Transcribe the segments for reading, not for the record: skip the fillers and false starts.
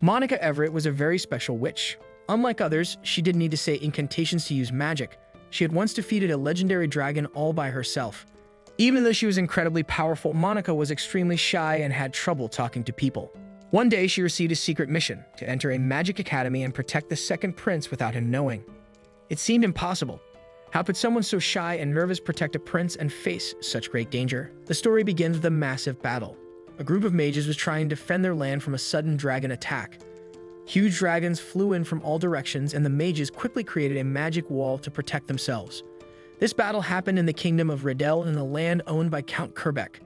Monica Everett was a very special witch. Unlike others, she didn't need to say incantations to use magic. She had once defeated a legendary dragon all by herself. Even though she was incredibly powerful, Monica was extremely shy and had trouble talking to people. One day, she received a secret mission to enter a magic academy and protect the second prince without him knowing. It seemed impossible. How could someone so shy and nervous protect a prince and face such great danger? The story begins with a massive battle. A group of mages was trying to defend their land from a sudden dragon attack. Huge dragons flew in from all directions, and the mages quickly created a magic wall to protect themselves. This battle happened in the kingdom of Riddell in the land owned by Count Kerbeck.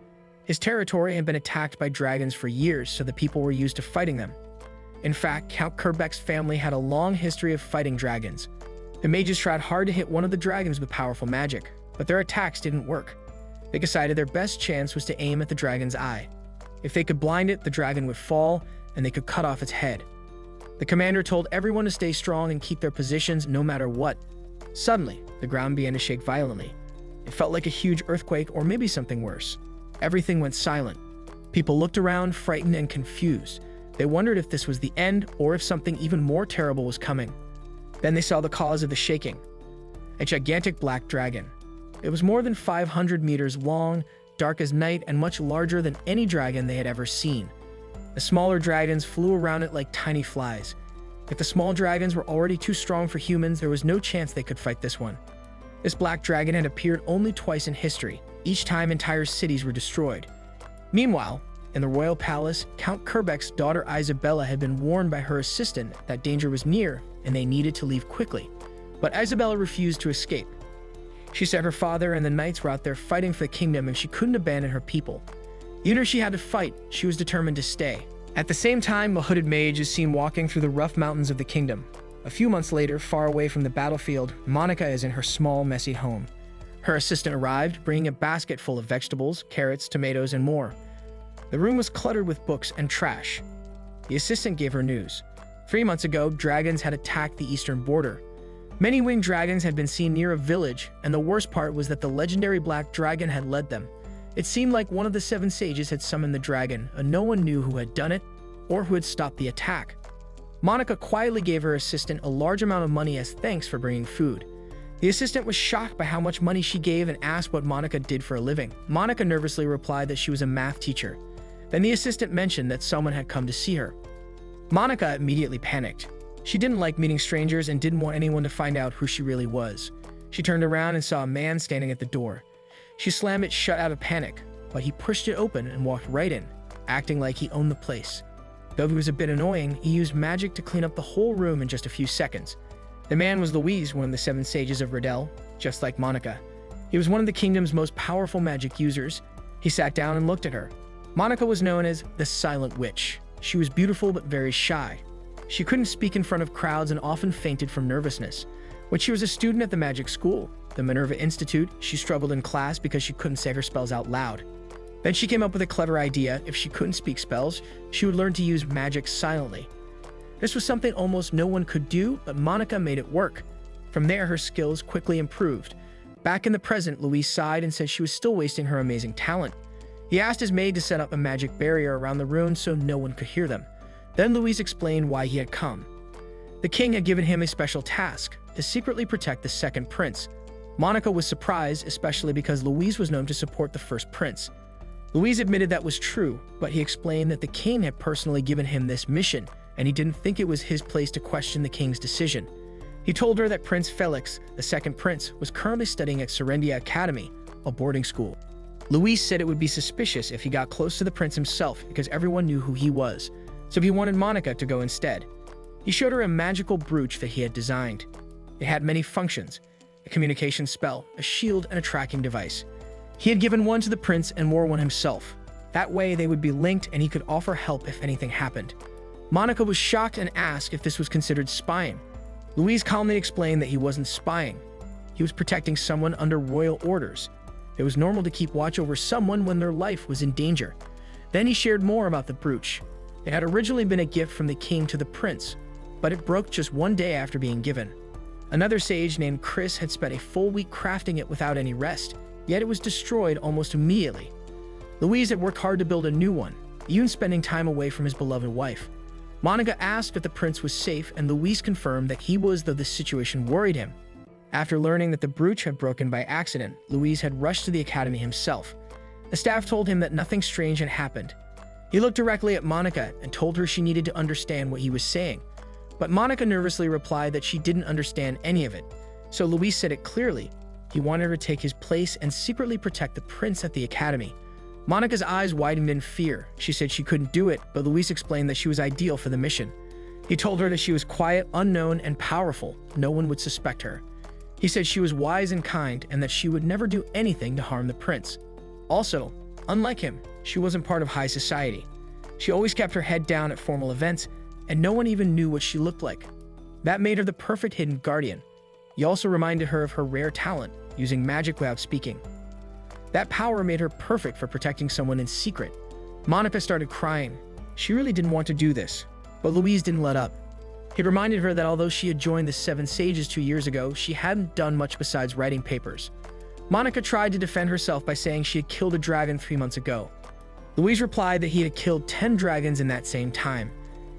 His territory had been attacked by dragons for years, so the people were used to fighting them. In fact, Count Kerbeck's family had a long history of fighting dragons. The mages tried hard to hit one of the dragons with powerful magic, but their attacks didn't work. They decided their best chance was to aim at the dragon's eye. If they could blind it, the dragon would fall, and they could cut off its head. The commander told everyone to stay strong and keep their positions no matter what. Suddenly, the ground began to shake violently. It felt like a huge earthquake or maybe something worse. Everything went silent. People looked around, frightened and confused. They wondered if this was the end or if something even more terrible was coming. Then they saw the cause of the shaking. A gigantic black dragon. It was more than 500 meters long, dark as night, and much larger than any dragon they had ever seen. The smaller dragons flew around it like tiny flies. If the small dragons were already too strong for humans, there was no chance they could fight this one. This black dragon had appeared only twice in history. Each time entire cities were destroyed. Meanwhile, in the royal palace, Count Kerbeck's daughter Isabella had been warned by her assistant that danger was near and they needed to leave quickly. But Isabella refused to escape. She said her father and the knights were out there fighting for the kingdom and she couldn't abandon her people. Even if she had to fight, she was determined to stay. At the same time, a hooded mage is seen walking through the rough mountains of the kingdom. A few months later, far away from the battlefield, Monica is in her small, messy home. Her assistant arrived, bringing a basket full of vegetables, carrots, tomatoes, and more. The room was cluttered with books and trash. The assistant gave her news. 3 months ago, dragons had attacked the eastern border. Many winged dragons had been seen near a village, and the worst part was that the legendary black dragon had led them. It seemed like one of the 7 sages had summoned the dragon, and no one knew who had done it or who had stopped the attack. Monica quietly gave her assistant a large amount of money as thanks for bringing food. The assistant was shocked by how much money she gave and asked what Monica did for a living. Monica nervously replied that she was a math teacher. Then the assistant mentioned that someone had come to see her. Monica immediately panicked. She didn't like meeting strangers and didn't want anyone to find out who she really was. She turned around and saw a man standing at the door. She slammed it shut out of panic, but he pushed it open and walked right in, acting like he owned the place. Though he was a bit annoying, he used magic to clean up the whole room in just a few seconds. The man was Louise, one of the 7 sages of Riddell, just like Monica. He was one of the kingdom's most powerful magic users. He sat down and looked at her. Monica was known as the Silent Witch. She was beautiful but very shy. She couldn't speak in front of crowds and often fainted from nervousness. When she was a student at the magic school, the Minerva Institute, she struggled in class because she couldn't say her spells out loud. Then she came up with a clever idea. If she couldn't speak spells, she would learn to use magic silently. This was something almost no one could do, but Monica made it work. From there, her skills quickly improved. Back in the present, Louise sighed and said she was still wasting her amazing talent. He asked his maid to set up a magic barrier around the room so no one could hear them. Then Louise explained why he had come. The king had given him a special task, to secretly protect the second prince. Monica was surprised, especially because Louise was known to support the first prince. Louise admitted that was true, but he explained that the king had personally given him this mission, and he didn't think it was his place to question the king's decision. He told her that Prince Felix, the second prince, was currently studying at Serendia Academy, a boarding school. Louise said it would be suspicious if he got close to the prince himself because everyone knew who he was, so he wanted Monica to go instead. He showed her a magical brooch that he had designed. It had many functions: a communication spell, a shield, and a tracking device. He had given one to the prince and wore one himself. That way they would be linked and he could offer help if anything happened. Monica was shocked and asked if this was considered spying. Louise calmly explained that he wasn't spying. He was protecting someone under royal orders. It was normal to keep watch over someone when their life was in danger. Then he shared more about the brooch. It had originally been a gift from the king to the prince, but it broke just 1 day after being given. Another sage named Chris had spent a full week crafting it without any rest, yet it was destroyed almost immediately. Louise had worked hard to build a new one, even spending time away from his beloved wife. Monica asked if the prince was safe, and Luis confirmed that he was, though the situation worried him. After learning that the brooch had broken by accident, Luis had rushed to the academy himself. The staff told him that nothing strange had happened. He looked directly at Monica and told her she needed to understand what he was saying. But Monica nervously replied that she didn't understand any of it. So Luis said it clearly. He wanted her to take his place and secretly protect the prince at the academy. Monica's eyes widened in fear. She said she couldn't do it, but Luis explained that she was ideal for the mission. He told her that she was quiet, unknown, and powerful. No one would suspect her. He said she was wise and kind, and that she would never do anything to harm the prince. Also, unlike him, she wasn't part of high society. She always kept her head down at formal events, and no one even knew what she looked like. That made her the perfect hidden guardian. He also reminded her of her rare talent, using magic without speaking. That power made her perfect for protecting someone in secret. Monica started crying. She really didn't want to do this, but Luis didn't let up. He reminded her that although she had joined the Seven Sages 2 years ago, she hadn't done much besides writing papers. Monica tried to defend herself by saying she had killed a dragon 3 months ago. Luis replied that he had killed 10 dragons in that same time.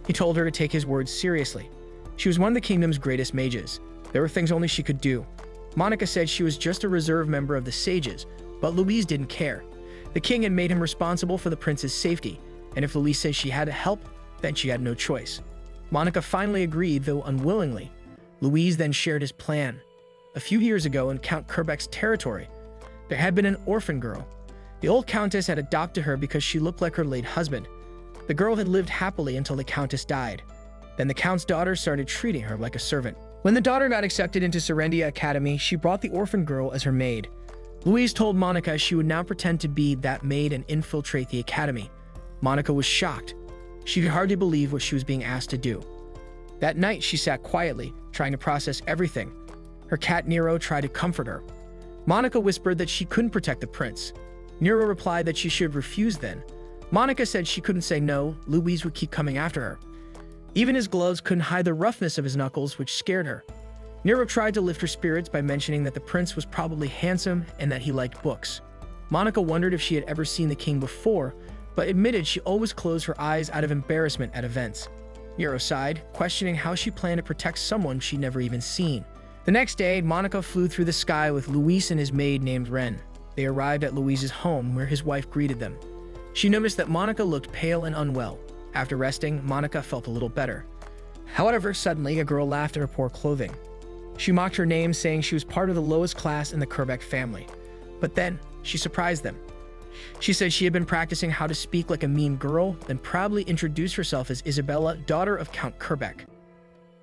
He told her to take his words seriously. She was one of the kingdom's greatest mages. There were things only she could do. Monica said she was just a reserve member of the sages, but Luis didn't care. The king had made him responsible for the prince's safety, and if Luis said she had to help, then she had no choice. Monica finally agreed, though unwillingly. Luis then shared his plan. A few years ago in Count Kerbeck's territory, there had been an orphan girl. The old countess had adopted her because she looked like her late husband. The girl had lived happily until the countess died. Then the count's daughter started treating her like a servant. When the daughter got accepted into Serendia Academy, she brought the orphan girl as her maid. Luis told Monica she would now pretend to be that maid and infiltrate the academy. Monica was shocked. She could hardly believe what she was being asked to do. That night, she sat quietly, trying to process everything. Her cat Nero tried to comfort her. Monica whispered that she couldn't protect the prince. Nero replied that she should refuse then. Monica said she couldn't say no. Luis would keep coming after her. Even his gloves couldn't hide the roughness of his knuckles, which scared her. Nero tried to lift her spirits by mentioning that the prince was probably handsome and that he liked books. Monica wondered if she had ever seen the king before, but admitted she always closed her eyes out of embarrassment at events. Nero sighed, questioning how she planned to protect someone she'd never even seen. The next day, Monica flew through the sky with Luis and his maid named Ren. They arrived at Luis's home, where his wife greeted them. She noticed that Monica looked pale and unwell. After resting, Monica felt a little better. However, suddenly, a girl laughed at her poor clothing. She mocked her name, saying she was part of the lowest class in the Kerbeck family. But then, she surprised them. She said she had been practicing how to speak like a mean girl, then proudly introduced herself as Isabella, daughter of Count Kerbeck.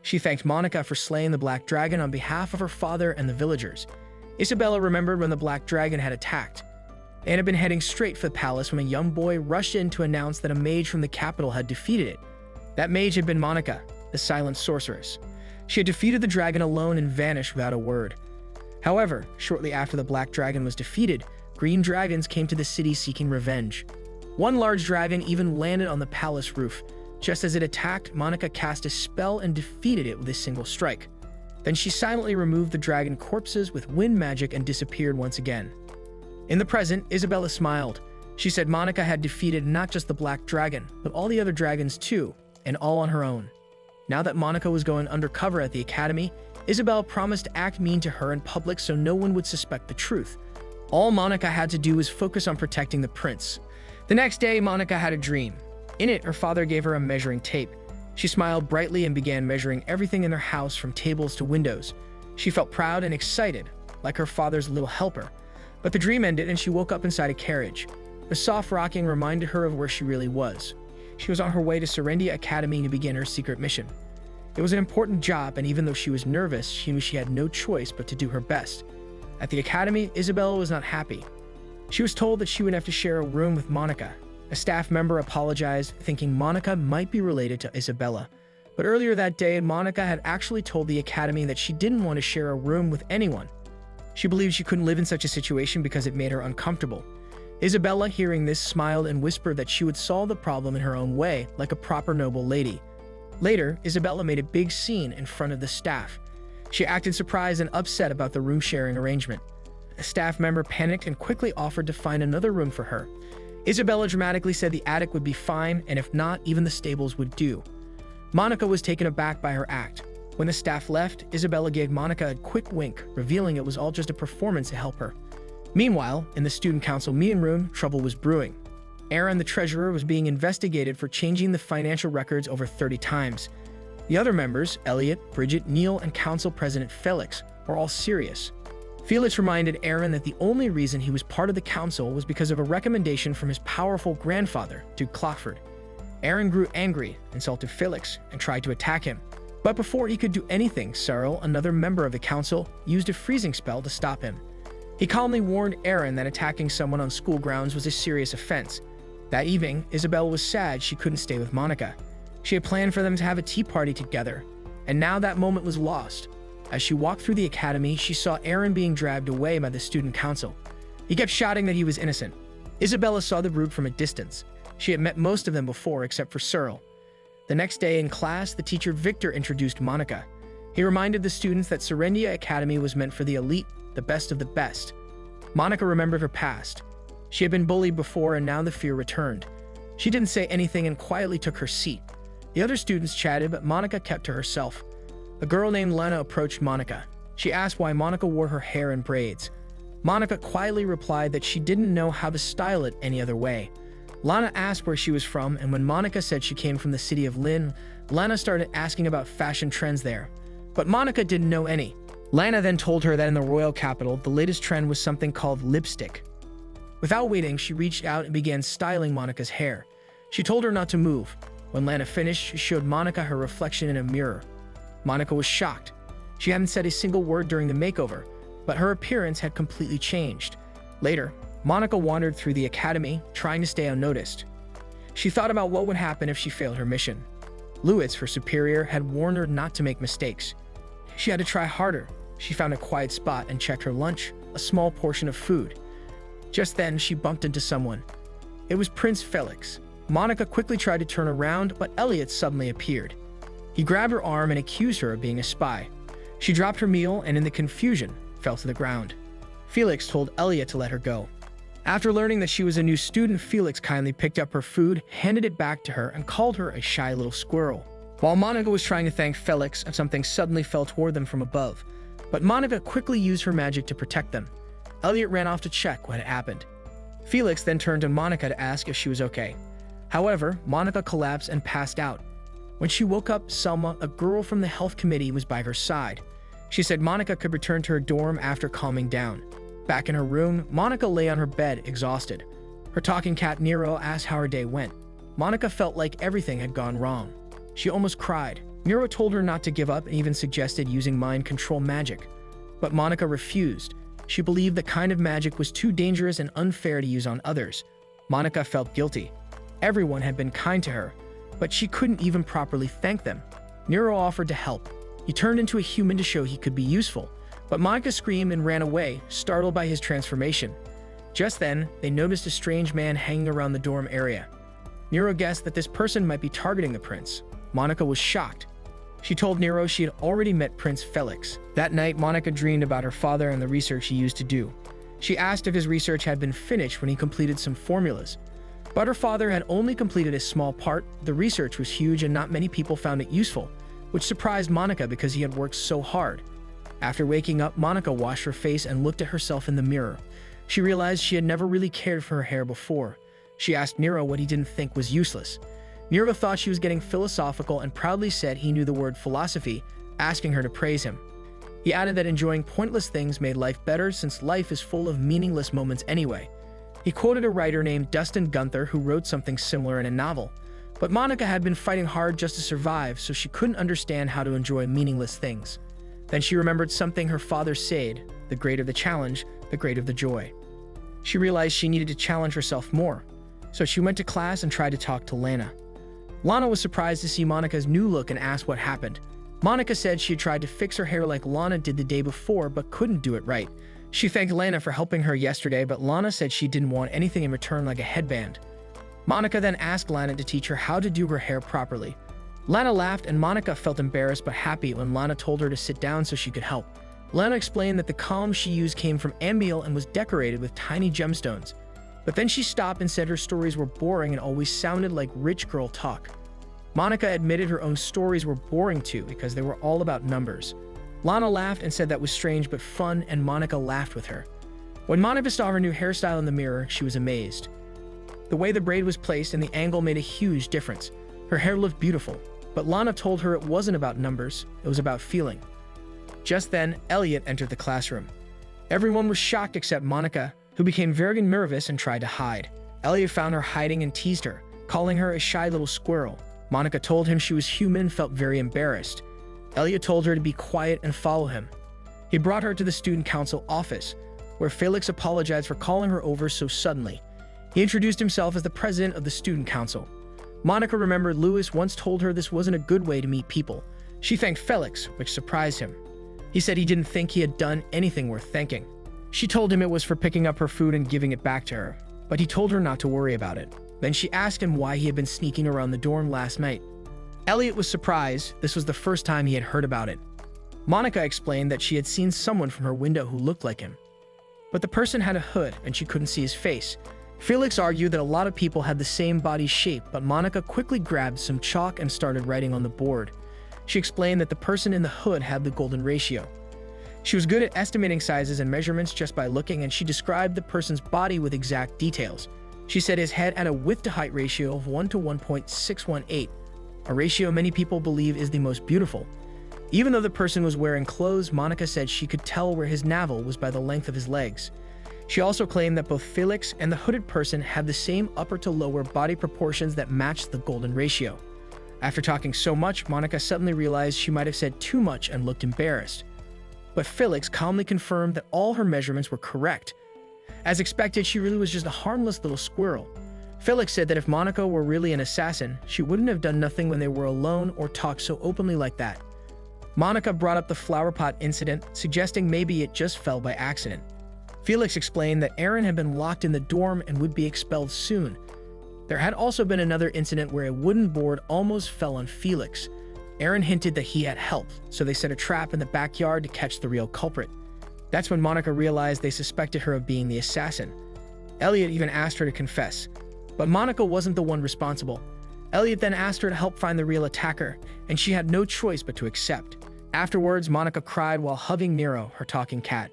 She thanked Monica for slaying the Black Dragon on behalf of her father and the villagers. Isabella remembered when the Black Dragon had attacked. They had been heading straight for the palace when a young boy rushed in to announce that a mage from the capital had defeated it. That mage had been Monica, the silent sorceress. She had defeated the dragon alone and vanished without a word. However, shortly after the Black Dragon was defeated, green dragons came to the city seeking revenge. One large dragon even landed on the palace roof. Just as it attacked, Monica cast a spell and defeated it with a single strike. Then she silently removed the dragon corpses with wind magic and disappeared once again. In the present, Isabella smiled. She said Monica had defeated not just the Black Dragon, but all the other dragons too, and all on her own. Now that Monica was going undercover at the academy, Isabella promised to act mean to her in public so no one would suspect the truth. All Monica had to do was focus on protecting the prince. The next day, Monica had a dream. In it, her father gave her a measuring tape. She smiled brightly and began measuring everything in their house from tables to windows. She felt proud and excited, like her father's little helper. But the dream ended and she woke up inside a carriage. The soft rocking reminded her of where she really was. She was on her way to Serendia Academy to begin her secret mission. It was an important job, and even though she was nervous, she knew she had no choice but to do her best. At the academy, Isabella was not happy. She was told that she would have to share a room with Monica. A staff member apologized, thinking Monica might be related to Isabella. But earlier that day, Monica had actually told the academy that she didn't want to share a room with anyone. She believed she couldn't live in such a situation because it made her uncomfortable. Isabella, hearing this, smiled and whispered that she would solve the problem in her own way, like a proper noble lady. Later, Isabella made a big scene in front of the staff. She acted surprised and upset about the room-sharing arrangement. A staff member panicked and quickly offered to find another room for her. Isabella dramatically said the attic would be fine, and if not, even the stables would do. Monica was taken aback by her act. When the staff left, Isabella gave Monica a quick wink, revealing it was all just a performance to help her. Meanwhile, in the student council meeting room, trouble was brewing. Aaron, the treasurer, was being investigated for changing the financial records over 30 times. The other members, Elliot, Bridget, Neil, and council president Felix, were all serious. Felix reminded Aaron that the only reason he was part of the council was because of a recommendation from his powerful grandfather, Duke Clockford. Aaron grew angry, insulted Felix, and tried to attack him. But before he could do anything, Cyril, another member of the council, used a freezing spell to stop him. He calmly warned Aaron that attacking someone on school grounds was a serious offense. That evening, Isabel was sad she couldn't stay with Monica. She had planned for them to have a tea party together, and now that moment was lost. As she walked through the academy, she saw Aaron being dragged away by the student council. He kept shouting that he was innocent. Isabella saw the group from a distance. She had met most of them before, except for Cyril. The next day in class, the teacher Victor introduced Monica. He reminded the students that Serendia Academy was meant for the elite, the best of the best. Monica remembered her past. She had been bullied before, and now the fear returned. She didn't say anything and quietly took her seat. The other students chatted, but Monica kept to herself. A girl named Lena approached Monica. She asked why Monica wore her hair in braids. Monica quietly replied that she didn't know how to style it any other way. Lana asked where she was from, and when Monica said she came from the city of Lynn, Lana started asking about fashion trends there. But Monica didn't know any. Lana then told her that in the royal capital, the latest trend was something called lipstick. Without waiting, she reached out and began styling Monica's hair. She told her not to move. When Lana finished, she showed Monica her reflection in a mirror. Monica was shocked. She hadn't said a single word during the makeover, but her appearance had completely changed. Later, Monica wandered through the academy, trying to stay unnoticed. She thought about what would happen if she failed her mission. Lewis, her superior, had warned her not to make mistakes. She had to try harder. She found a quiet spot and checked her lunch, a small portion of food. Just then, she bumped into someone. It was Prince Felix. Monica quickly tried to turn around, but Elliot suddenly appeared. He grabbed her arm and accused her of being a spy. She dropped her meal and, in the confusion, fell to the ground. Felix told Elliot to let her go. After learning that she was a new student, Felix kindly picked up her food, handed it back to her, and called her a shy little squirrel. While Monica was trying to thank Felix, something suddenly fell toward them from above. But Monica quickly used her magic to protect them. Elliot ran off to check what had happened. Felix then turned to Monica to ask if she was okay. However, Monica collapsed and passed out. When she woke up, Selma, a girl from the health committee, was by her side. She said Monica could return to her dorm after calming down. Back in her room, Monica lay on her bed, exhausted. Her talking cat Nero asked how her day went. Monica felt like everything had gone wrong. She almost cried. Nero told her not to give up and even suggested using mind control magic. But Monica refused. She believed the kind of magic was too dangerous and unfair to use on others. Monica felt guilty. Everyone had been kind to her, but she couldn't even properly thank them. Nero offered to help. He turned into a human to show he could be useful. But Monica screamed and ran away, startled by his transformation. Just then, they noticed a strange man hanging around the dorm area. Nero guessed that this person might be targeting the prince. Monica was shocked. She told Nero she had already met Prince Felix. That night, Monica dreamed about her father and the research he used to do. She asked if his research had been finished when he completed some formulas. But her father had only completed a small part. The research was huge and not many people found it useful, which surprised Monica because he had worked so hard. After waking up, Monica washed her face and looked at herself in the mirror. She realized she had never really cared for her hair before. She asked Nero what he didn't think was useless. Nero thought she was getting philosophical and proudly said he knew the word philosophy, asking her to praise him. He added that enjoying pointless things made life better since life is full of meaningless moments anyway. He quoted a writer named Dustin Gunther who wrote something similar in a novel. But Monica had been fighting hard just to survive, so she couldn't understand how to enjoy meaningless things. Then she remembered something her father said, the greater the challenge, the greater the joy. She realized she needed to challenge herself more, so she went to class and tried to talk to Lana. Lana was surprised to see Monica's new look and asked what happened. Monica said she had tried to fix her hair like Lana did the day before but couldn't do it right. She thanked Lana for helping her yesterday, but Lana said she didn't want anything in return like a headband. Monica then asked Lana to teach her how to do her hair properly. Lana laughed and Monica felt embarrassed but happy when Lana told her to sit down so she could help. Lana explained that the comb she used came from Ambiel and was decorated with tiny gemstones. But then she stopped and said her stories were boring and always sounded like rich girl talk. Monica admitted her own stories were boring too because they were all about numbers. Lana laughed and said that was strange but fun, and Monica laughed with her. When Monica saw her new hairstyle in the mirror, she was amazed. The way the braid was placed and the angle made a huge difference. Her hair looked beautiful, but Lana told her it wasn't about numbers, it was about feeling. Just then, Elliot entered the classroom. Everyone was shocked except Monica, who became very nervous and tried to hide. Elliot found her hiding and teased her, calling her a shy little squirrel. Monica told him she was human and felt very embarrassed. Elliot told her to be quiet and follow him. He brought her to the student council office, where Felix apologized for calling her over so suddenly. He introduced himself as the president of the student council. Monica remembered Lewis once told her this wasn't a good way to meet people. She thanked Felix, which surprised him. He said he didn't think he had done anything worth thanking. She told him it was for picking up her food and giving it back to her, but he told her not to worry about it. Then she asked him why he had been sneaking around the dorm last night. Elliot was surprised. This was the first time he had heard about it. Monica explained that she had seen someone from her window who looked like him, but the person had a hood and she couldn't see his face. Felix argued that a lot of people had the same body shape, but Monica quickly grabbed some chalk and started writing on the board. She explained that the person in the hood had the golden ratio. She was good at estimating sizes and measurements just by looking, and she described the person's body with exact details. She said his head had a width-to-height ratio of 1 to 1.618, a ratio many people believe is the most beautiful. Even though the person was wearing clothes, Monica said she could tell where his navel was by the length of his legs. She also claimed that both Felix and the hooded person had the same upper to lower body proportions that matched the golden ratio. After talking so much, Monica suddenly realized she might have said too much and looked embarrassed. But Felix calmly confirmed that all her measurements were correct. As expected, she really was just a harmless little squirrel. Felix said that if Monica were really an assassin, she wouldn't have done nothing when they were alone or talked so openly like that. Monica brought up the flower pot incident, suggesting maybe it just fell by accident. Felix explained that Aaron had been locked in the dorm and would be expelled soon. There had also been another incident where a wooden board almost fell on Felix. Aaron hinted that he had helped, so they set a trap in the backyard to catch the real culprit. That's when Monica realized they suspected her of being the assassin. Elliot even asked her to confess, but Monica wasn't the one responsible. Elliot then asked her to help find the real attacker, and she had no choice but to accept. Afterwards, Monica cried while hugging Nero, her talking cat.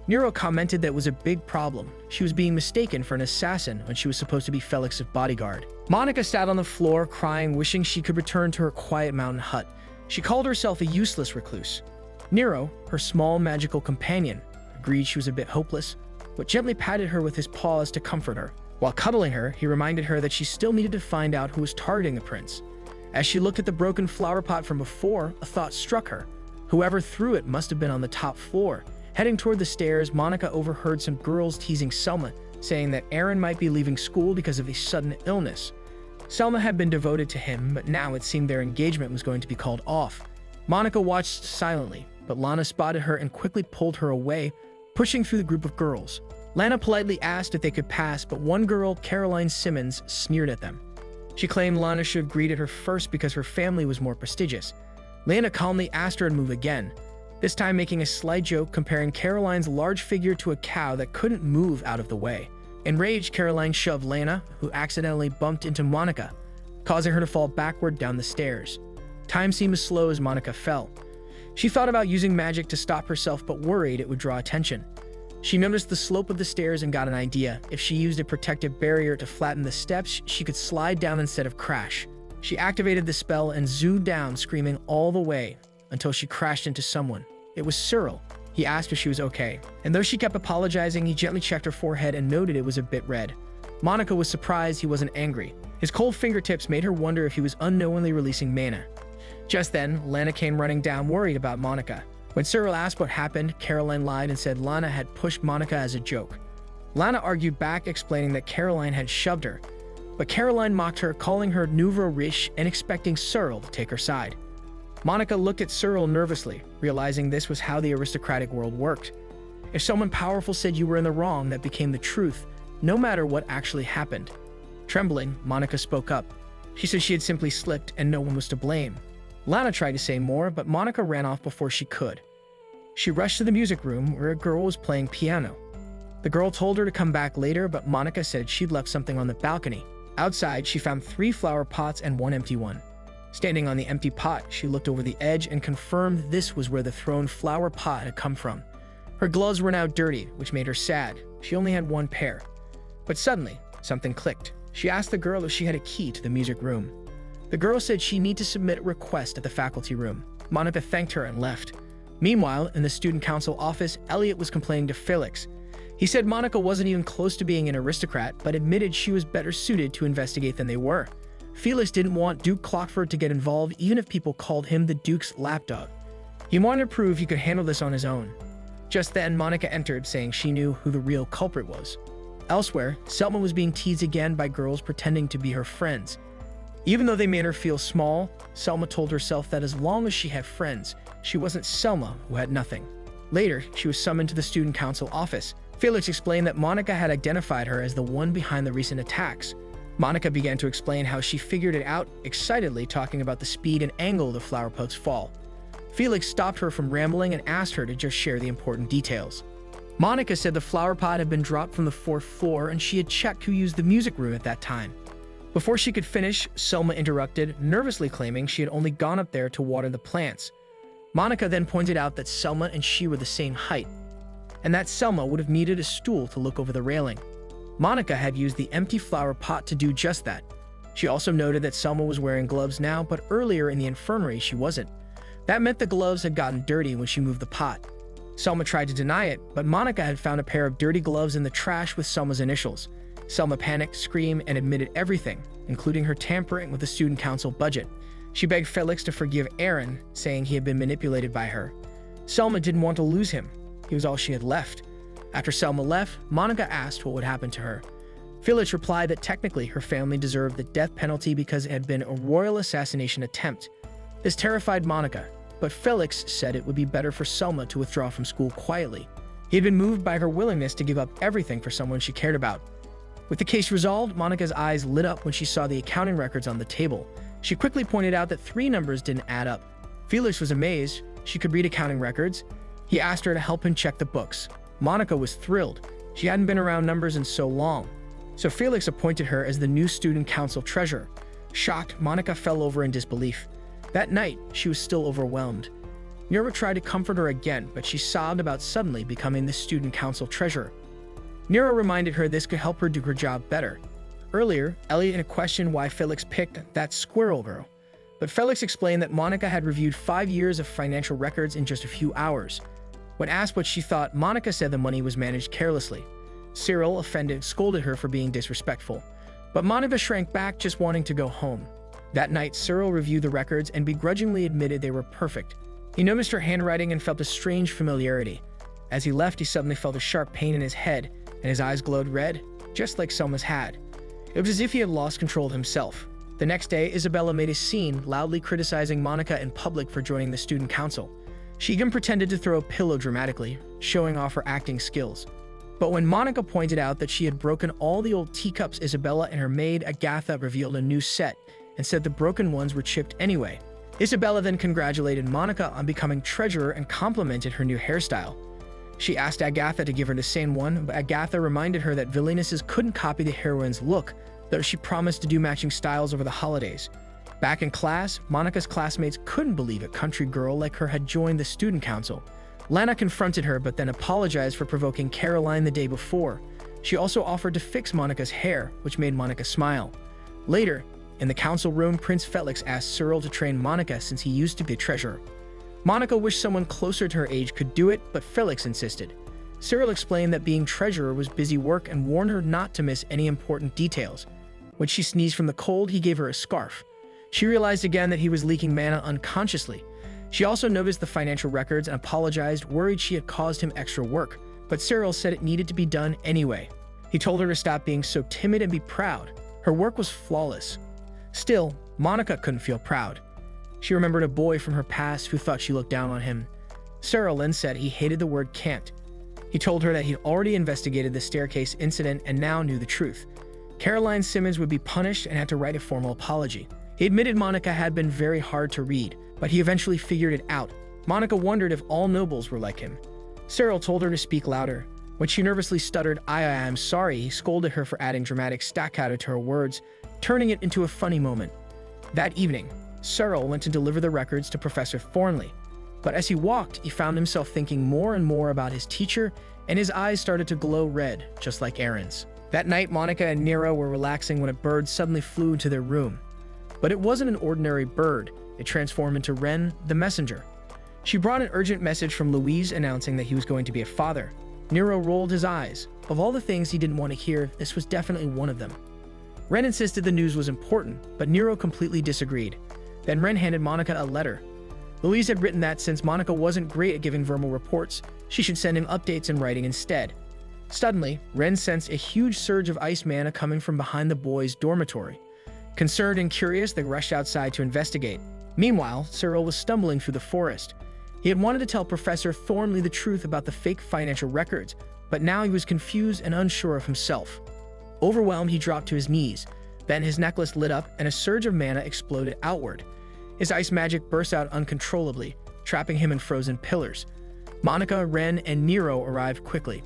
Nero commented that it was a big problem. She was being mistaken for an assassin when she was supposed to be Felix's bodyguard. Monica sat on the floor crying, wishing she could return to her quiet mountain hut. She called herself a useless recluse. Nero, her small magical companion, agreed she was a bit hopeless, but gently patted her with his paws to comfort her. While cuddling her, he reminded her that she still needed to find out who was targeting the prince. As she looked at the broken flower pot from before, a thought struck her. Whoever threw it must have been on the top floor. Heading toward the stairs, Monica overheard some girls teasing Selma, saying that Aaron might be leaving school because of a sudden illness. Selma had been devoted to him, but now it seemed their engagement was going to be called off. Monica watched silently, but Lana spotted her and quickly pulled her away, pushing through the group of girls. Lana politely asked if they could pass, but one girl, Caroline Simmons, sneered at them. She claimed Lana should have greeted her first because her family was more prestigious. Lana calmly asked her to move again, this time making a slight joke comparing Caroline's large figure to a cow that couldn't move out of the way. Enraged, Caroline shoved Lana, who accidentally bumped into Monica, causing her to fall backward down the stairs. Time seemed as slow as Monica fell. She thought about using magic to stop herself but worried it would draw attention. She noticed the slope of the stairs and got an idea. If she used a protective barrier to flatten the steps, she could slide down instead of crash. She activated the spell and zoomed down, screaming all the way, until she crashed into someone. It was Cyril. He asked if she was okay, and though she kept apologizing, he gently checked her forehead and noted it was a bit red. Monica was surprised he wasn't angry. His cold fingertips made her wonder if he was unknowingly releasing mana. Just then, Lana came running down, worried about Monica. When Cyril asked what happened, Caroline lied and said Lana had pushed Monica as a joke. Lana argued back, explaining that Caroline had shoved her, but Caroline mocked her, calling her nouveau riche and expecting Cyril to take her side. Monica looked at Cyril nervously, realizing this was how the aristocratic world worked. If someone powerful said you were in the wrong, that became the truth, no matter what actually happened. Trembling, Monica spoke up. She said she had simply slipped and no one was to blame. Lana tried to say more, but Monica ran off before she could. She rushed to the music room where a girl was playing piano. The girl told her to come back later, but Monica said she'd left something on the balcony. Outside, she found 3 flower pots and 1 empty one. Standing on the empty pot, she looked over the edge and confirmed this was where the thrown flower pot had come from. Her gloves were now dirty, which made her sad. She only had one pair. But suddenly, something clicked. She asked the girl if she had a key to the music room. The girl said she needed to submit a request at the faculty room. Monica thanked her and left. Meanwhile, in the student council office, Elliot was complaining to Felix. He said Monica wasn't even close to being an aristocrat, but admitted she was better suited to investigate than they were. Felix didn't want Duke Clockford to get involved even if people called him the Duke's lapdog. He wanted to prove he could handle this on his own. Just then, Monica entered, saying she knew who the real culprit was. Elsewhere, Selma was being teased again by girls pretending to be her friends. Even though they made her feel small, Selma told herself that as long as she had friends, she wasn't Selma who had nothing. Later, she was summoned to the student council office. Felix explained that Monica had identified her as the one behind the recent attacks. Monica began to explain how she figured it out, excitedly talking about the speed and angle of the flower pot's fall. Felix stopped her from rambling and asked her to just share the important details. Monica said the flower pot had been dropped from the 4th floor and she had checked who used the music room at that time. Before she could finish, Selma interrupted, nervously claiming she had only gone up there to water the plants. Monica then pointed out that Selma and she were the same height, and that Selma would have needed a stool to look over the railing. Monica had used the empty flower pot to do just that. She also noted that Selma was wearing gloves now, but earlier in the infirmary she wasn't. That meant the gloves had gotten dirty when she moved the pot. Selma tried to deny it, but Monica had found a pair of dirty gloves in the trash with Selma's initials. Selma panicked, screamed, and admitted everything, including her tampering with the student council budget. She begged Felix to forgive Aaron, saying he had been manipulated by her. Selma didn't want to lose him. He was all she had left. After Selma left, Monica asked what would happen to her. Felix replied that technically her family deserved the death penalty because it had been a royal assassination attempt. This terrified Monica, but Felix said it would be better for Selma to withdraw from school quietly. He had been moved by her willingness to give up everything for someone she cared about. With the case resolved, Monica's eyes lit up when she saw the accounting records on the table. She quickly pointed out that 3 numbers didn't add up. Felix was amazed. She could read accounting records. He asked her to help him check the books. Monica was thrilled. She hadn't been around numbers in so long. So Felix appointed her as the new student council treasurer. Shocked, Monica fell over in disbelief. That night, she was still overwhelmed. Nira tried to comfort her again, but she sobbed about suddenly becoming the student council treasurer. Nira reminded her this could help her do her job better. Earlier, Elliot had questioned why Felix picked that squirrel girl, but Felix explained that Monica had reviewed 5 years of financial records in just a few hours. When asked what she thought, Monica said the money was managed carelessly. Cyril, offended, scolded her for being disrespectful, but Monica shrank back, just wanting to go home. That night, Cyril reviewed the records and begrudgingly admitted they were perfect. He noticed her handwriting and felt a strange familiarity. As he left, he suddenly felt a sharp pain in his head, and his eyes glowed red, just like Selma's had. It was as if he had lost control of himself. The next day, Isabella made a scene, loudly criticizing Monica in public for joining the student council. She even pretended to throw a pillow dramatically, showing off her acting skills. But when Monica pointed out that she had broken all the old teacups, Isabella and her maid Agatha revealed a new set and said the broken ones were chipped anyway. Isabella then congratulated Monica on becoming treasurer and complimented her new hairstyle. She asked Agatha to give her the same one, but Agatha reminded her that villainesses couldn't copy the heroine's look, though she promised to do matching styles over the holidays. Back in class, Monica's classmates couldn't believe a country girl like her had joined the student council. Lana confronted her but then apologized for provoking Caroline the day before. She also offered to fix Monica's hair, which made Monica smile. Later, in the council room, Prince Felix asked Cyril to train Monica since he used to be treasurer. Monica wished someone closer to her age could do it, but Felix insisted. Cyril explained that being treasurer was busy work and warned her not to miss any important details. When she sneezed from the cold, he gave her a scarf. She realized again that he was leaking mana unconsciously. She also noticed the financial records and apologized, worried she had caused him extra work, but Cyril said it needed to be done anyway. He told her to stop being so timid and be proud. Her work was flawless. Still, Monica couldn't feel proud. She remembered a boy from her past who thought she looked down on him. Cyril then said he hated the word can't. He told her that he'd already investigated the staircase incident and now knew the truth. Caroline Simmons would be punished and had to write a formal apology. He admitted Monica had been very hard to read, but he eventually figured it out. Monica wondered if all nobles were like him. Cyril told her to speak louder. When she nervously stuttered, I'm sorry, he scolded her for adding dramatic staccato to her words, turning it into a funny moment. That evening, Cyril went to deliver the records to Professor Thornley, but as he walked, he found himself thinking more and more about his teacher, and his eyes started to glow red, just like Aaron's. That night, Monica and Nero were relaxing when a bird suddenly flew into their room. But it wasn't an ordinary bird. It transformed into Wren, the messenger. She brought an urgent message from Louise announcing that he was going to be a father. Nero rolled his eyes. Of all the things he didn't want to hear, this was definitely one of them. Wren insisted the news was important, but Nero completely disagreed. Then Wren handed Monica a letter. Louise had written that since Monica wasn't great at giving verbal reports, she should send him updates in writing instead. Suddenly, Wren sensed a huge surge of ice mana coming from behind the boys' dormitory. Concerned and curious, they rushed outside to investigate. Meanwhile, Cyril was stumbling through the forest. He had wanted to tell Professor Thornley the truth about the fake financial records, but now he was confused and unsure of himself. Overwhelmed, he dropped to his knees. Then his necklace lit up and a surge of mana exploded outward. His ice magic burst out uncontrollably, trapping him in frozen pillars. Monica, Wren, and Nero arrived quickly.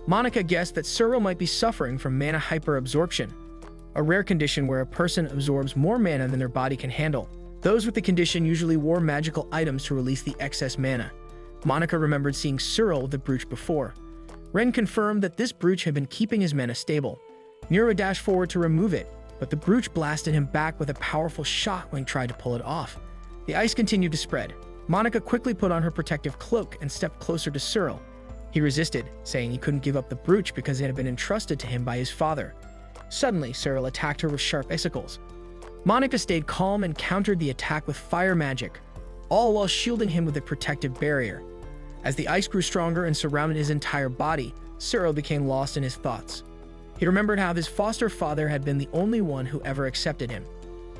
Monica guessed that Cyril might be suffering from mana hyperabsorption, a rare condition where a person absorbs more mana than their body can handle. Those with the condition usually wore magical items to release the excess mana. Monica remembered seeing Cyril with the brooch before. Wren confirmed that this brooch had been keeping his mana stable. Nero dashed forward to remove it, but the brooch blasted him back with a powerful shot when he tried to pull it off. The ice continued to spread. Monica quickly put on her protective cloak and stepped closer to Cyril. He resisted, saying he couldn't give up the brooch because it had been entrusted to him by his father. Suddenly, Cyril attacked her with sharp icicles. Monica stayed calm and countered the attack with fire magic, all while shielding him with a protective barrier. As the ice grew stronger and surrounded his entire body, Cyril became lost in his thoughts. He remembered how his foster father had been the only one who ever accepted him.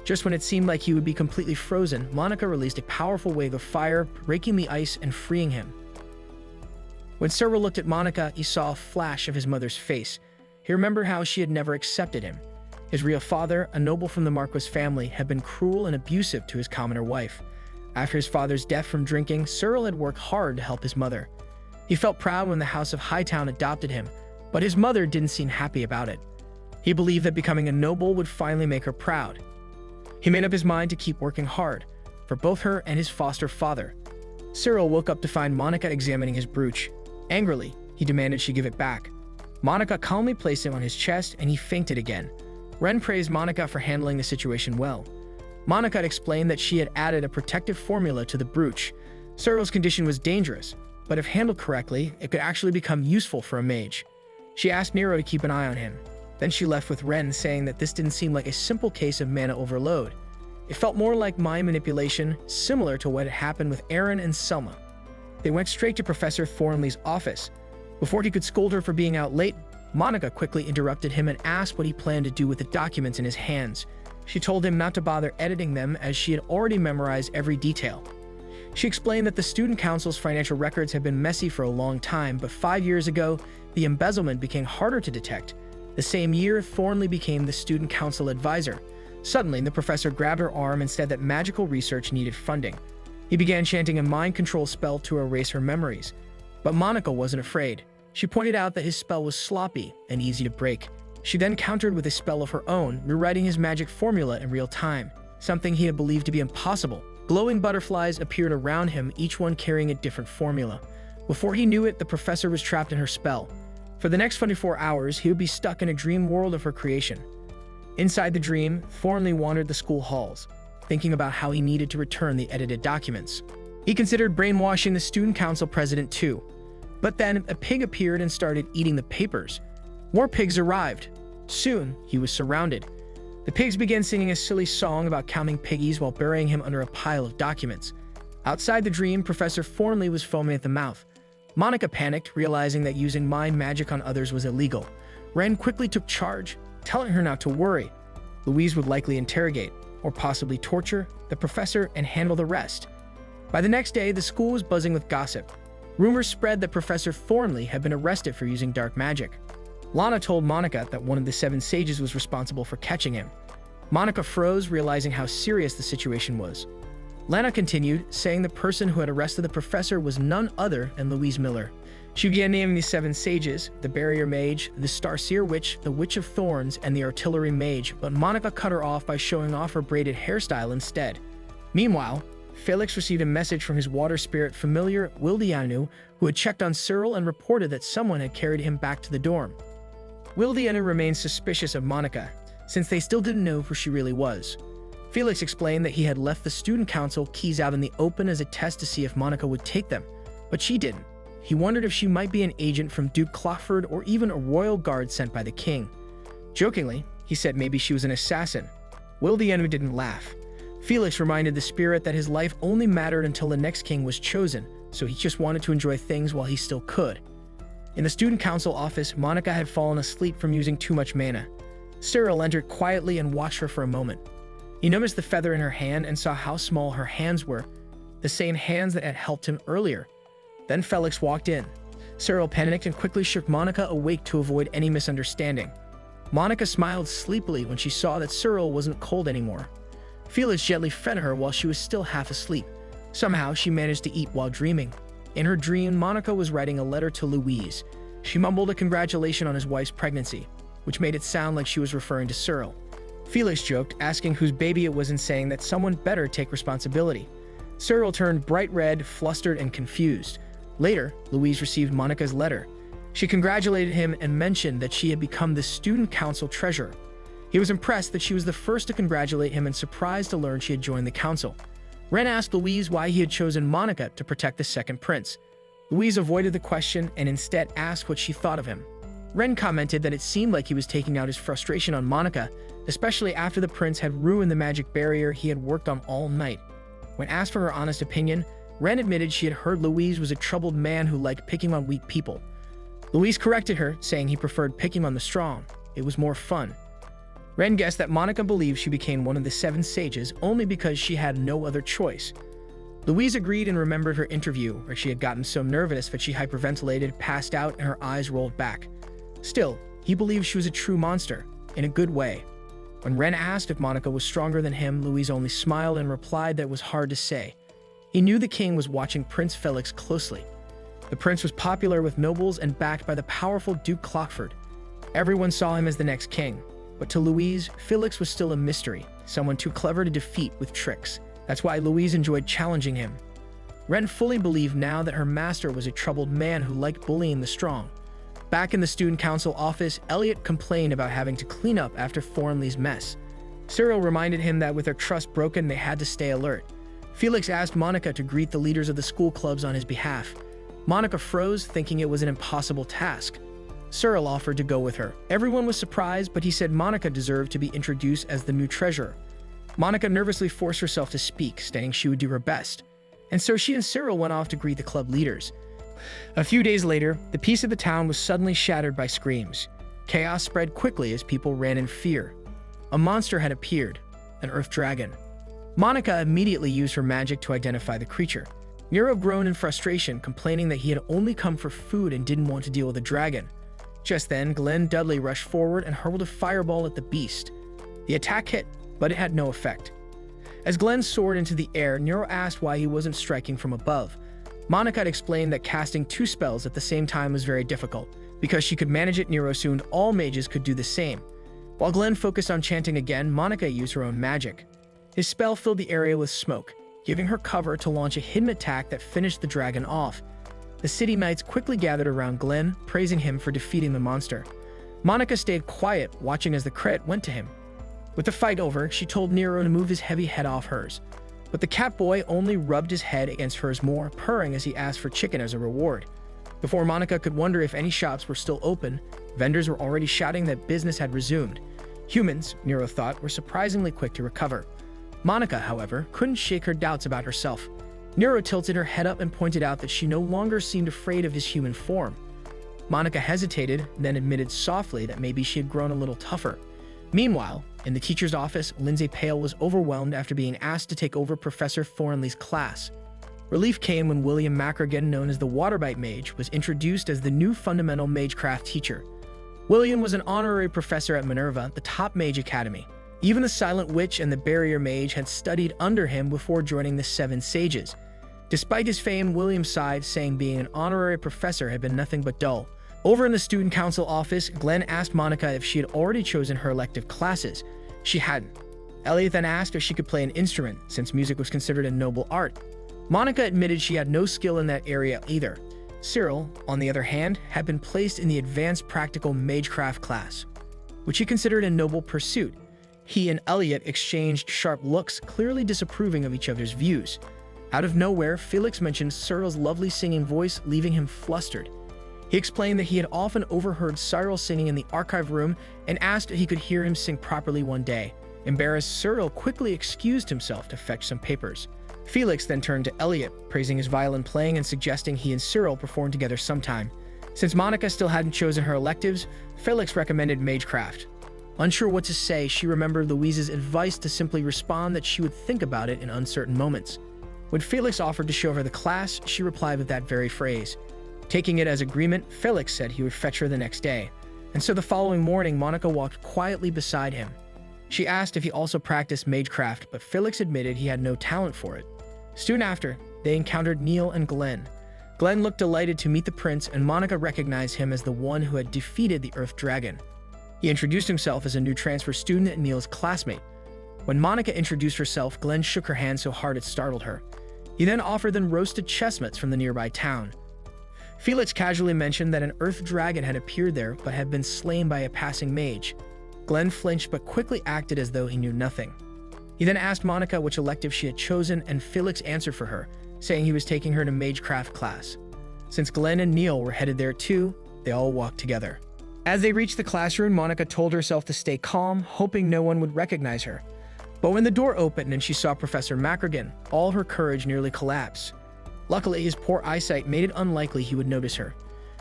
Just when it seemed like he would be completely frozen, Monica released a powerful wave of fire, breaking the ice and freeing him. When Cyril looked at Monica, he saw a flash of his mother's face. He remembered how she had never accepted him. His real father, a noble from the Marquis family, had been cruel and abusive to his commoner wife. After his father's death from drinking, Cyril had worked hard to help his mother. He felt proud when the House of Hightown adopted him, but his mother didn't seem happy about it. He believed that becoming a noble would finally make her proud. He made up his mind to keep working hard, for both her and his foster father. Cyril woke up to find Monica examining his brooch. Angrily, he demanded she give it back. Monica calmly placed it on his chest, and he fainted again. Wren praised Monica for handling the situation well. Monica had explained that she had added a protective formula to the brooch. Cyril's condition was dangerous, but if handled correctly, it could actually become useful for a mage. She asked Nero to keep an eye on him. Then she left with Wren, saying that this didn't seem like a simple case of mana overload. It felt more like mind manipulation, similar to what had happened with Aaron and Selma. They went straight to Professor Thornley's office. Before he could scold her for being out late, Monica quickly interrupted him and asked what he planned to do with the documents in his hands. She told him not to bother editing them as she had already memorized every detail. She explained that the Student Council's financial records had been messy for a long time, but 5 years ago, the embezzlement became harder to detect. The same year, Thornley became the Student Council advisor. Suddenly, the professor grabbed her arm and said that magical research needed funding. He began chanting a mind control spell to erase her memories. But Monica wasn't afraid. She pointed out that his spell was sloppy and easy to break. She then countered with a spell of her own, rewriting his magic formula in real time, something he had believed to be impossible. Glowing butterflies appeared around him, each one carrying a different formula. Before he knew it, the professor was trapped in her spell. For the next 24 hours, he would be stuck in a dream world of her creation. Inside the dream, Thornley wandered the school halls, thinking about how he needed to return the edited documents. He considered brainwashing the student council president too. But then a pig appeared and started eating the papers. More pigs arrived. Soon, he was surrounded. The pigs began singing a silly song about counting piggies while burying him under a pile of documents. Outside the dream, Professor Thornley was foaming at the mouth. Monica panicked, realizing that using mind magic on others was illegal. Wren quickly took charge, telling her not to worry. Louise would likely interrogate, or possibly torture, the professor and handle the rest. By the next day, the school was buzzing with gossip. Rumors spread that Professor Thornley had been arrested for using dark magic. Lana told Monica that one of the 7 sages was responsible for catching him. Monica froze, realizing how serious the situation was. Lana continued, saying the person who had arrested the professor was none other than Louise Miller. She began naming the 7 sages, the barrier mage, the starseer witch, the witch of thorns, and the artillery mage, but Monica cut her off by showing off her braided hairstyle instead. Meanwhile, Felix received a message from his water spirit familiar, Wildianu, who had checked on Cyril and reported that someone had carried him back to the dorm. Wildianu remained suspicious of Monica, since they still didn't know who she really was. Felix explained that he had left the student council keys out in the open as a test to see if Monica would take them, but she didn't. He wondered if she might be an agent from Duke Clockford or even a royal guard sent by the king. Jokingly, he said maybe she was an assassin. Wildianu didn't laugh. Felix reminded the spirit that his life only mattered until the next king was chosen, so he just wanted to enjoy things while he still could. In the student council office, Monica had fallen asleep from using too much mana. Cyril entered quietly and watched her for a moment. He noticed the feather in her hand and saw how small her hands were, the same hands that had helped him earlier. Then Felix walked in. Cyril panicked and quickly shook Monica awake to avoid any misunderstanding. Monica smiled sleepily when she saw that Cyril wasn't cold anymore. Felix gently fed her while she was still half asleep. Somehow, she managed to eat while dreaming. In her dream, Monica was writing a letter to Louise. She mumbled a congratulation on his wife's pregnancy, which made it sound like she was referring to Cyril. Felix joked, asking whose baby it was and saying that someone better take responsibility. Cyril turned bright red, flustered, and confused. Later, Louise received Monica's letter. She congratulated him and mentioned that she had become the student council treasurer. He was impressed that she was the first to congratulate him and surprised to learn she had joined the council. Ren asked Louise why he had chosen Monica to protect the second prince. Louise avoided the question and instead asked what she thought of him. Ren commented that it seemed like he was taking out his frustration on Monica, especially after the prince had ruined the magic barrier he had worked on all night. When asked for her honest opinion, Ren admitted she had heard Louise was a troubled man who liked picking on weak people. Louise corrected her, saying he preferred picking on the strong. It was more fun. Ren guessed that Monica believed she became one of the 7 sages only because she had no other choice. Louise agreed and remembered her interview, where she had gotten so nervous that she hyperventilated, passed out, and her eyes rolled back. Still, he believed she was a true monster, in a good way. When Ren asked if Monica was stronger than him, Louise only smiled and replied that it was hard to say. He knew the king was watching Prince Felix closely. The prince was popular with nobles and backed by the powerful Duke Clockford. Everyone saw him as the next king. But to Louise, Felix was still a mystery, someone too clever to defeat with tricks. That's why Louise enjoyed challenging him. Ren fully believed now that her master was a troubled man who liked bullying the strong. Back in the student council office, Elliot complained about having to clean up after Thornley's mess. Cyril reminded him that with their trust broken, they had to stay alert. Felix asked Monica to greet the leaders of the school clubs on his behalf. Monica froze, thinking it was an impossible task. Cyril offered to go with her. Everyone was surprised, but he said Monica deserved to be introduced as the new treasurer. Monica nervously forced herself to speak, stating she would do her best. And so she and Cyril went off to greet the club leaders. A few days later, the peace of the town was suddenly shattered by screams. Chaos spread quickly as people ran in fear. A monster had appeared, an earth dragon. Monica immediately used her magic to identify the creature. Nero groaned in frustration, complaining that he had only come for food and didn't want to deal with a dragon. Just then, Glenn Dudley rushed forward and hurled a fireball at the beast. The attack hit, but it had no effect. As Glenn soared into the air, Nero asked why he wasn't striking from above. Monica had explained that casting 2 spells at the same time was very difficult. Because she could manage it, Nero assumed all mages could do the same. While Glenn focused on chanting again, Monica used her own magic. His spell filled the area with smoke, giving her cover to launch a hidden attack that finished the dragon off. The city knights quickly gathered around Glenn, praising him for defeating the monster. Monica stayed quiet, watching as the crit went to him. With the fight over, she told Nero to move his heavy head off hers. But the cat boy only rubbed his head against hers more, purring as he asked for chicken as a reward. Before Monica could wonder if any shops were still open, vendors were already shouting that business had resumed. Humans, Nero thought, were surprisingly quick to recover. Monica, however, couldn't shake her doubts about herself. Nero tilted her head up and pointed out that she no longer seemed afraid of his human form. Monica hesitated, then admitted softly that maybe she had grown a little tougher. Meanwhile, in the teacher's office, Lindsay Pale was overwhelmed after being asked to take over Professor Thornley's class. Relief came when William Macragan, known as the Waterbite Mage, was introduced as the new fundamental magecraft teacher. William was an honorary professor at Minerva, the top mage academy. Even the Silent Witch and the Barrier Mage had studied under him before joining the 7 sages. Despite his fame, William sighed, saying being an honorary professor had been nothing but dull. Over in the student council office, Glenn asked Monica if she had already chosen her elective classes. She hadn't. Elliot then asked if she could play an instrument, since music was considered a noble art. Monica admitted she had no skill in that area either. Cyril, on the other hand, had been placed in the advanced practical magecraft class, which he considered a noble pursuit. He and Elliot exchanged sharp looks, clearly disapproving of each other's views. Out of nowhere, Felix mentioned Cyril's lovely singing voice, leaving him flustered. He explained that he had often overheard Cyril singing in the archive room and asked if he could hear him sing properly one day. Embarrassed, Cyril quickly excused himself to fetch some papers. Felix then turned to Elliot, praising his violin playing and suggesting he and Cyril perform together sometime. Since Monica still hadn't chosen her electives, Felix recommended magecraft. Unsure what to say, she remembered Louise's advice to simply respond that she would think about it in uncertain moments. When Felix offered to show her the class, she replied with that very phrase. Taking it as agreement, Felix said he would fetch her the next day, and so the following morning Monica walked quietly beside him. She asked if he also practiced magecraft, but Felix admitted he had no talent for it. Soon after, they encountered Neil and Glenn. Glenn looked delighted to meet the prince, and Monica recognized him as the one who had defeated the Earth Dragon. He introduced himself as a new transfer student and Neil's classmate. When Monica introduced herself, Glenn shook her hand so hard it startled her. He then offered them roasted chestnuts from the nearby town. Felix casually mentioned that an Earth Dragon had appeared there but had been slain by a passing mage. Glenn flinched but quickly acted as though he knew nothing. He then asked Monica which elective she had chosen, and Felix answered for her, saying he was taking her to magecraft class. Since Glenn and Neil were headed there too, they all walked together. As they reached the classroom, Monica told herself to stay calm, hoping no one would recognize her. But when the door opened and she saw Professor Macragan, all her courage nearly collapsed. Luckily, his poor eyesight made it unlikely he would notice her.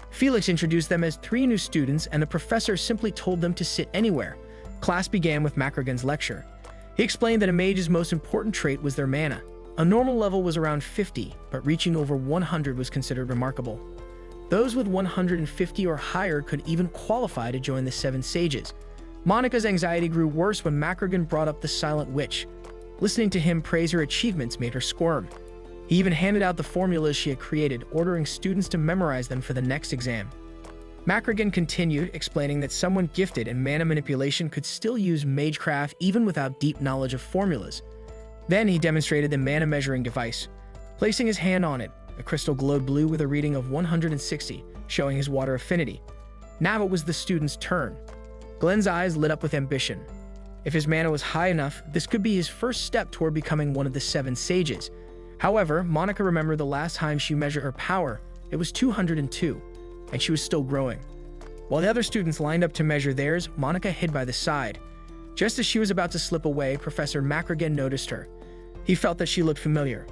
Felix introduced them as 3 new students, and the professor simply told them to sit anywhere. Class began with Macragan's lecture. He explained that a mage's most important trait was their mana. A normal level was around 50, but reaching over 100 was considered remarkable. Those with 150 or higher could even qualify to join the 7 sages. Monica's anxiety grew worse when Macragan brought up the Silent Witch. Listening to him praise her achievements made her squirm. He even handed out the formulas she had created, ordering students to memorize them for the next exam. Macragan continued, explaining that someone gifted in mana manipulation could still use magecraft even without deep knowledge of formulas. Then he demonstrated the mana measuring device. Placing his hand on it, the crystal glowed blue with a reading of 160, showing his water affinity. Now it was the student's turn. Glenn's eyes lit up with ambition. If his mana was high enough, this could be his first step toward becoming one of the 7 sages. However, Monica remembered the last time she measured her power. It was 202, and she was still growing. While the other students lined up to measure theirs, Monica hid by the side. Just as she was about to slip away, Professor Macragan noticed her. He felt that she looked familiar.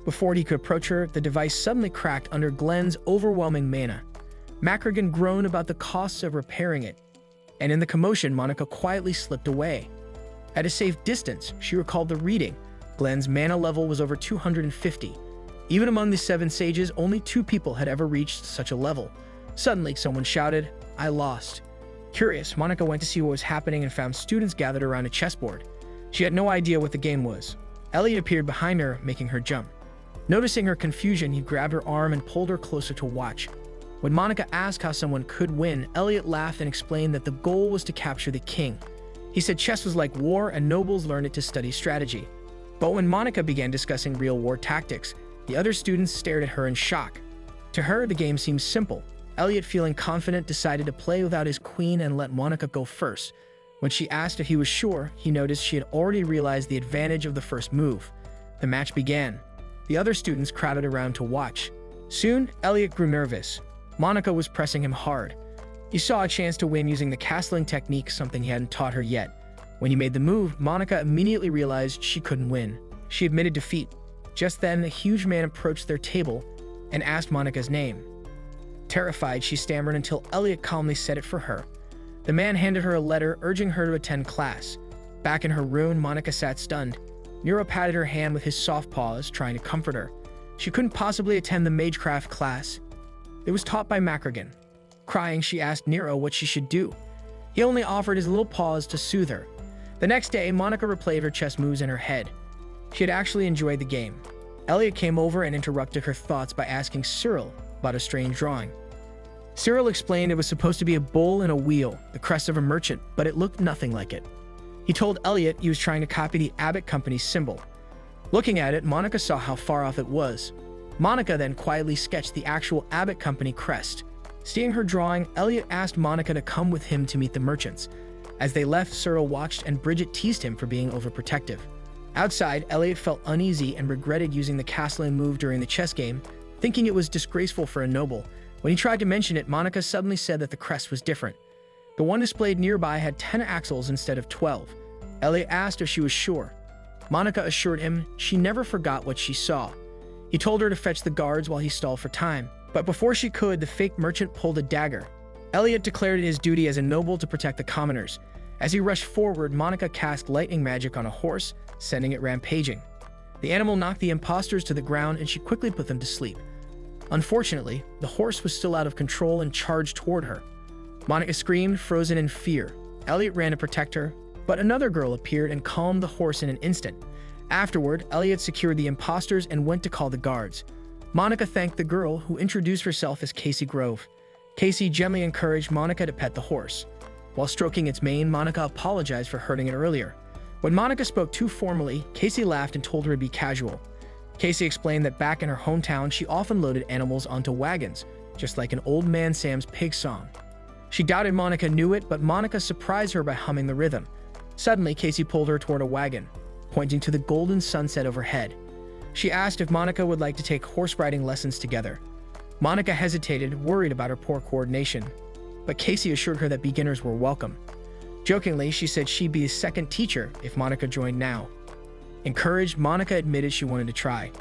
Before he could approach her, the device suddenly cracked under Glenn's overwhelming mana. Macragan groaned about the costs of repairing it, and in the commotion, Monica quietly slipped away. At a safe distance, she recalled the reading. Glenn's mana level was over 250. Even among the 7 sages, only 2 people had ever reached such a level. Suddenly, someone shouted, "I lost." Curious, Monica went to see what was happening and found students gathered around a chessboard. She had no idea what the game was. Elliot appeared behind her, making her jump. Noticing her confusion, he grabbed her arm and pulled her closer to watch. When Monica asked how someone could win, Elliot laughed and explained that the goal was to capture the king. He said chess was like war and nobles learned it to study strategy. But when Monica began discussing real war tactics, the other students stared at her in shock. To her, the game seemed simple. Elliot, feeling confident, decided to play without his queen and let Monica go first. When she asked if he was sure, he noticed she had already realized the advantage of the first move. The match began. The other students crowded around to watch. Soon, Elliot grew nervous. Monica was pressing him hard. He saw a chance to win using the castling technique, something he hadn't taught her yet. When he made the move, Monica immediately realized she couldn't win. She admitted defeat. Just then, a huge man approached their table and asked Monica's name. Terrified, she stammered until Elliot calmly said it for her. The man handed her a letter urging her to attend class. Back in her room, Monica sat stunned. Nero patted her hand with his soft paws, trying to comfort her. She couldn't possibly attend the magecraft class. It was taught by Macragan. Crying, she asked Nero what she should do. He only offered his little paws to soothe her. The next day, Monica replayed her chess moves in her head. She had actually enjoyed the game. Elliot came over and interrupted her thoughts by asking Cyril about a strange drawing. Cyril explained it was supposed to be a bull and a wheel, the crest of a merchant, but it looked nothing like it. He told Elliot he was trying to copy the Abbott Company's symbol. Looking at it, Monica saw how far off it was. Monica then quietly sketched the actual Abbott Company crest. Seeing her drawing, Elliot asked Monica to come with him to meet the merchants. As they left, Cyril watched and Bridget teased him for being overprotective. Outside, Elliot felt uneasy and regretted using the castling move during the chess game, thinking it was disgraceful for a noble. When he tried to mention it, Monica suddenly said that the crest was different. The one displayed nearby had 10 axles instead of 12. Elliot asked if she was sure. Monica assured him she never forgot what she saw. He told her to fetch the guards while he stalled for time. But before she could, the fake merchant pulled a dagger. Elliot declared it his duty as a noble to protect the commoners. As he rushed forward, Monica cast lightning magic on a horse, sending it rampaging. The animal knocked the imposters to the ground and she quickly put them to sleep. Unfortunately, the horse was still out of control and charged toward her. Monica screamed, frozen in fear. Elliot ran to protect her, but another girl appeared and calmed the horse in an instant. Afterward, Elliot secured the imposters and went to call the guards. Monica thanked the girl, who introduced herself as Casey Grove. Casey gently encouraged Monica to pet the horse. While stroking its mane, Monica apologized for hurting it earlier. When Monica spoke too formally, Casey laughed and told her to be casual. Casey explained that back in her hometown, she often loaded animals onto wagons, just like an old man Sam's pig song. She doubted Monica knew it, but Monica surprised her by humming the rhythm. Suddenly, Casey pulled her toward a wagon, pointing to the golden sunset overhead. She asked if Monica would like to take horse riding lessons together. Monica hesitated, worried about her poor coordination, but Casey assured her that beginners were welcome. Jokingly, she said she'd be his second teacher if Monica joined now. Encouraged, Monica admitted she wanted to try.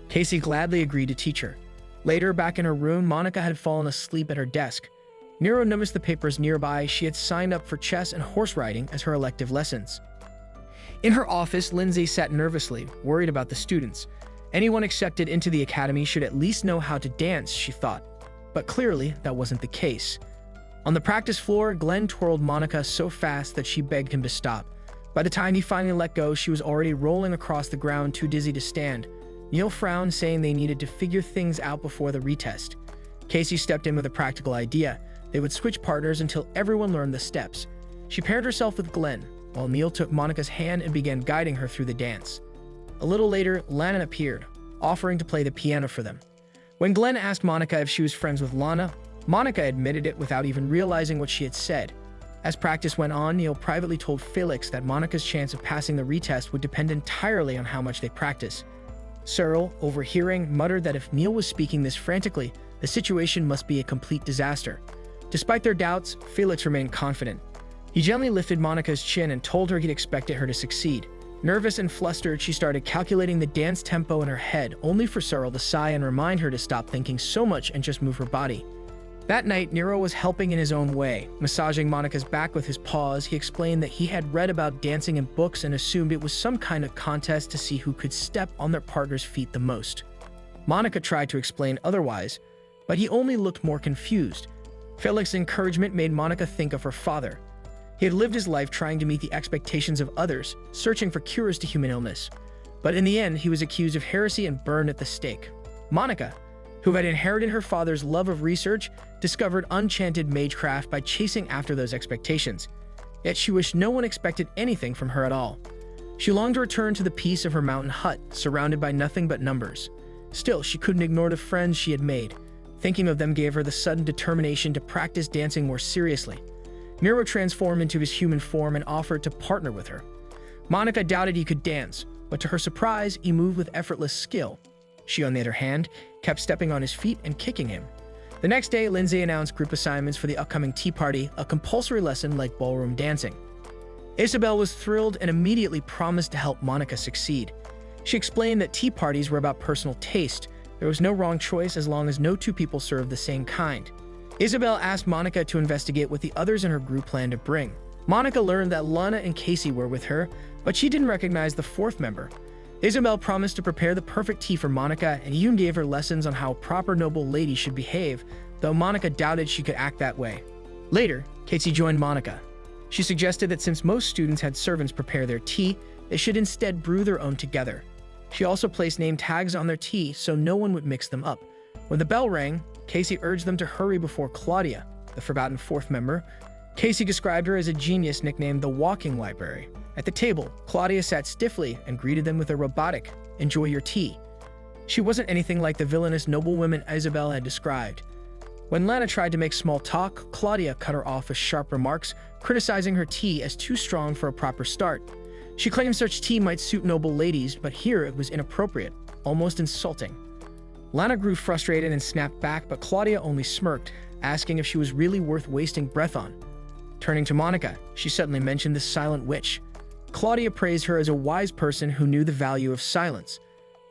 Casey gladly agreed to teach her. Later, back in her room, Monica had fallen asleep at her desk. Nero noticed the papers nearby. She had signed up for chess and horse riding as her elective lessons. In her office, Lindsay sat nervously, worried about the students. Anyone accepted into the academy should at least know how to dance, she thought. But clearly, that wasn't the case. On the practice floor, Glenn twirled Monica so fast that she begged him to stop. By the time he finally let go, she was already rolling across the ground, too dizzy to stand. Neil frowned, saying they needed to figure things out before the retest. Casey stepped in with a practical idea. They would switch partners until everyone learned the steps. She paired herself with Glenn, while Neil took Monica's hand and began guiding her through the dance. A little later, Lana appeared, offering to play the piano for them. When Glenn asked Monica if she was friends with Lana, Monica admitted it without even realizing what she had said. As practice went on, Neil privately told Felix that Monica's chance of passing the retest would depend entirely on how much they practice. Cyril, overhearing, muttered that if Neil was speaking this frantically, the situation must be a complete disaster. Despite their doubts, Felix remained confident. He gently lifted Monica's chin and told her he'd expected her to succeed. Nervous and flustered, she started calculating the dance tempo in her head, only for Cyril to sigh and remind her to stop thinking so much and just move her body. That night, Nero was helping in his own way. Massaging Monica's back with his paws, he explained that he had read about dancing in books and assumed it was some kind of contest to see who could step on their partner's feet the most. Monica tried to explain otherwise, but he only looked more confused. Felix's encouragement made Monica think of her father. He had lived his life trying to meet the expectations of others, searching for cures to human illness. But in the end, he was accused of heresy and burned at the stake. Monica, who had inherited her father's love of research, discovered enchanted magecraft by chasing after those expectations. Yet she wished no one expected anything from her at all. She longed to return to the peace of her mountain hut, surrounded by nothing but numbers. Still, she couldn't ignore the friends she had made. Thinking of them gave her the sudden determination to practice dancing more seriously. Nero transformed into his human form and offered to partner with her. Monica doubted he could dance, but to her surprise, he moved with effortless skill. She, on the other hand, kept stepping on his feet and kicking him. The next day, Lindsay announced group assignments for the upcoming tea party, a compulsory lesson like ballroom dancing. Isabel was thrilled and immediately promised to help Monica succeed. She explained that tea parties were about personal taste. There was no wrong choice as long as no two people served the same kind. Isabel asked Monica to investigate what the others in her group planned to bring. Monica learned that Lana and Casey were with her, but she didn't recognize the fourth member. Isabel promised to prepare the perfect tea for Monica and even gave her lessons on how a proper noble lady should behave, though Monica doubted she could act that way. Later, Casey joined Monica. She suggested that since most students had servants prepare their tea, they should instead brew their own together. She also placed name tags on their tea so no one would mix them up. When the bell rang, Casey urged them to hurry before Claudia, the forgotten fourth member. Casey described her as a genius nicknamed the Walking Library. At the table, Claudia sat stiffly and greeted them with a robotic, "Enjoy your tea." She wasn't anything like the villainous noblewoman Isabel had described. When Lana tried to make small talk, Claudia cut her off with sharp remarks, criticizing her tea as too strong for a proper start. She claimed such tea might suit noble ladies, but here it was inappropriate, almost insulting. Lana grew frustrated and snapped back, but Claudia only smirked, asking if she was really worth wasting breath on. Turning to Monica, she suddenly mentioned the silent witch. Claudia praised her as a wise person who knew the value of silence.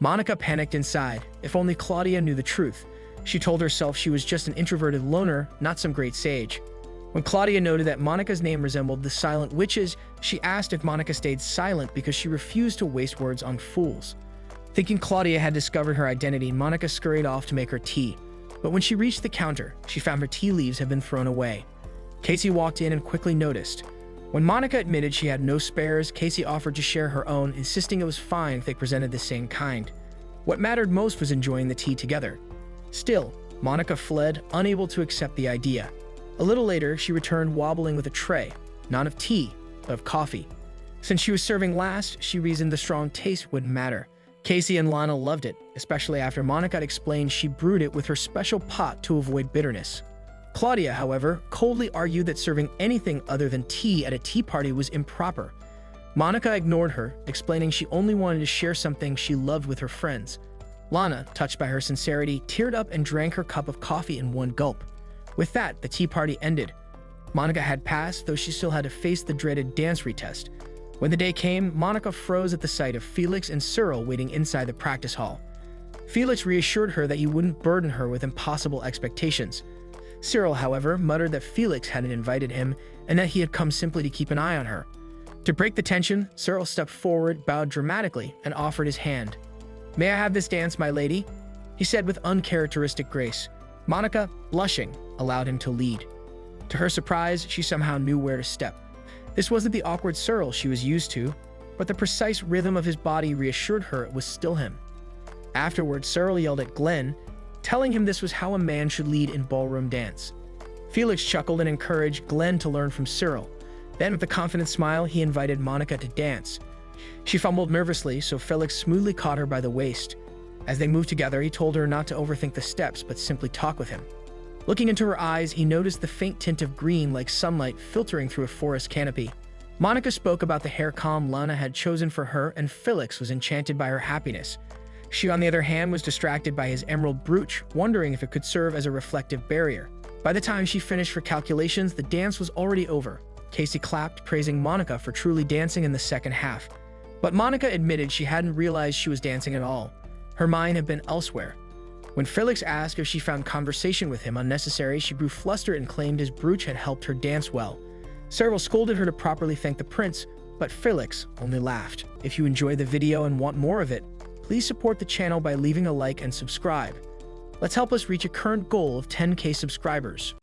Monica panicked inside. If only Claudia knew the truth. She told herself she was just an introverted loner, not some great sage. When Claudia noted that Monica's name resembled the silent witches, she asked if Monica stayed silent because she refused to waste words on fools. Thinking Claudia had discovered her identity, Monica scurried off to make her tea. But when she reached the counter, she found her tea leaves had been thrown away. Casey walked in and quickly noticed. When Monica admitted she had no spares, Casey offered to share her own, insisting it was fine if they presented the same kind. What mattered most was enjoying the tea together. Still, Monica fled, unable to accept the idea. A little later, she returned wobbling with a tray, not of tea, but of coffee. Since she was serving last, she reasoned the strong taste wouldn't matter. Casey and Lana loved it, especially after Monica had explained she brewed it with her special pot to avoid bitterness. Claudia, however, coldly argued that serving anything other than tea at a tea party was improper. Monica ignored her, explaining she only wanted to share something she loved with her friends. Lana, touched by her sincerity, teared up and drank her cup of coffee in one gulp. With that, the tea party ended. Monica had passed, though she still had to face the dreaded dance retest. When the day came, Monica froze at the sight of Felix and Cyril waiting inside the practice hall. Felix reassured her that he wouldn't burden her with impossible expectations. Cyril, however, muttered that Felix hadn't invited him and that he had come simply to keep an eye on her. To break the tension, Cyril stepped forward, bowed dramatically, and offered his hand. "May I have this dance, my lady?" he said with uncharacteristic grace. Monica, blushing, allowed him to lead. To her surprise, she somehow knew where to step. This wasn't the awkward Cyril she was used to, but the precise rhythm of his body reassured her it was still him. Afterward, Cyril yelled at Glenn, telling him this was how a man should lead in ballroom dance. Felix chuckled and encouraged Glenn to learn from Cyril. Then, with a confident smile, he invited Monica to dance. She fumbled nervously, so Felix smoothly caught her by the waist. As they moved together, he told her not to overthink the steps, but simply talk with him. Looking into her eyes, he noticed the faint tint of green like sunlight filtering through a forest canopy. Monica spoke about the hair comb Lana had chosen for her, and Felix was enchanted by her happiness. She, on the other hand, was distracted by his emerald brooch, wondering if it could serve as a reflective barrier. By the time she finished her calculations, the dance was already over. Casey clapped, praising Monica for truly dancing in the second half. But Monica admitted she hadn't realized she was dancing at all. Her mind had been elsewhere. When Felix asked if she found conversation with him unnecessary, she grew flustered and claimed his brooch had helped her dance well. Cyril scolded her to properly thank the prince, but Felix only laughed. If you enjoyed the video and want more of it, please support the channel by leaving a like and subscribe. Let's help us reach a current goal of 10K subscribers.